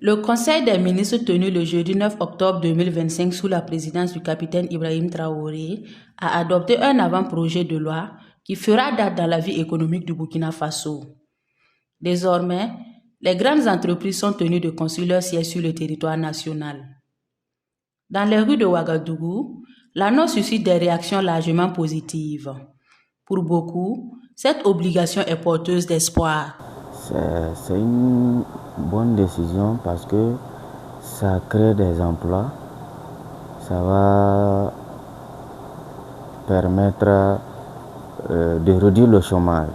Le Conseil des ministres tenu le jeudi 9 octobre 2025 sous la présidence du capitaine Ibrahim Traoré a adopté un avant-projet de loi qui fera date dans la vie économique du Burkina Faso. Désormais, les grandes entreprises sont tenues de construire leur siège sur le territoire national. Dans les rues de Ouagadougou, l'annonce suscite des réactions largement positives. Pour beaucoup, cette obligation est porteuse d'espoir. C'est une bonne décision parce que ça crée des emplois, ça va permettre de réduire le chômage.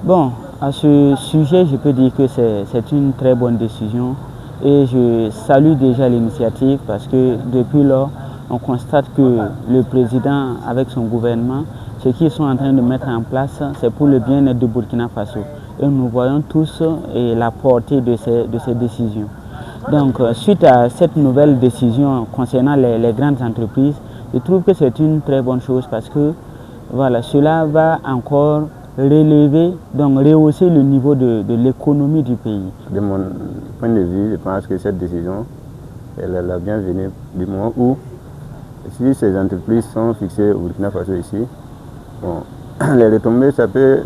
Bon, à ce sujet, je peux dire que c'est une très bonne décision et je salue déjà l'initiative parce que depuis lors, on constate que le président avec son gouvernement, ce qu'ils sont en train de mettre en place, c'est pour le bien-être du Burkina Faso. Et nous voyons tous la portée de ces décisions. Donc, suite à cette nouvelle décision concernant les grandes entreprises, je trouve que c'est une très bonne chose parce que voilà, cela va encore relever, donc rehausser le niveau de l'économie du pays. De mon point de vue, je pense que cette décision, elle est la bienvenue du moment où, si ces entreprises sont fixées au Burkina Faso ici, bon, les retombées, ça peut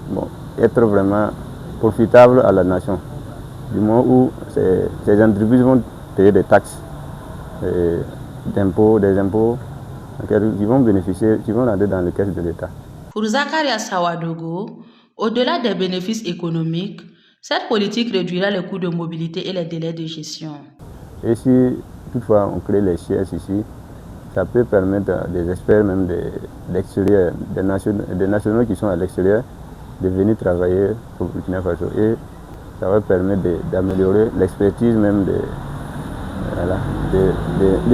être vraiment profitable à la nation. Du moment où ces entreprises vont payer des taxes, des impôts qui vont bénéficier, qui vont rentrer dans les caisses de l'État. Pour Zakaria Sawadogo, au-delà des bénéfices économiques, cette politique réduira les coûts de mobilité et les délais de gestion. Et si toutefois on crée les sièges ici, ça peut permettre à des experts même de l'extérieur, des nationaux qui sont à l'extérieur, de venir travailler au Burkina Faso. Et ça va permettre d'améliorer l'expertise même de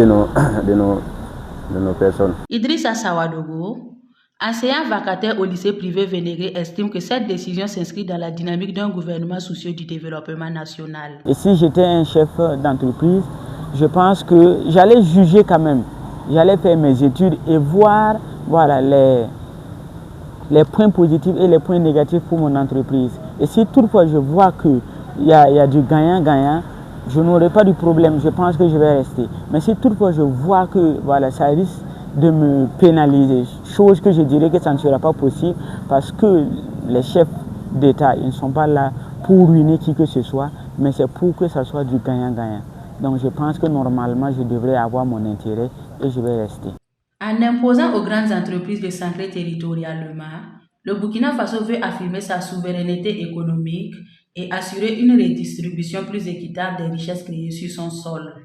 nos personnes. Idrissa Sawadogo, enseignant vacataire au lycée privé Vénégré, estime que cette décision s'inscrit dans la dynamique d'un gouvernement soucieux du développement national. Et si j'étais un chef d'entreprise, je pense que j'allais juger quand même. J'allais faire mes études et voir voilà, les points positifs et les points négatifs pour mon entreprise. Et si toutefois je vois qu'il y a du gagnant-gagnant, je n'aurai pas de problème, je pense que je vais rester. Mais si toutefois je vois que voilà, ça risque de me pénaliser, chose que je dirais que ça ne sera pas possible parce que les chefs d'État, ils ne sont pas là pour ruiner qui que ce soit, mais c'est pour que ça soit du gagnant-gagnant. Donc je pense que normalement, je devrais avoir mon intérêt et je vais rester. En imposant aux grandes entreprises de s'ancrer territorialement, le Burkina Faso veut affirmer sa souveraineté économique et assurer une redistribution plus équitable des richesses créées sur son sol.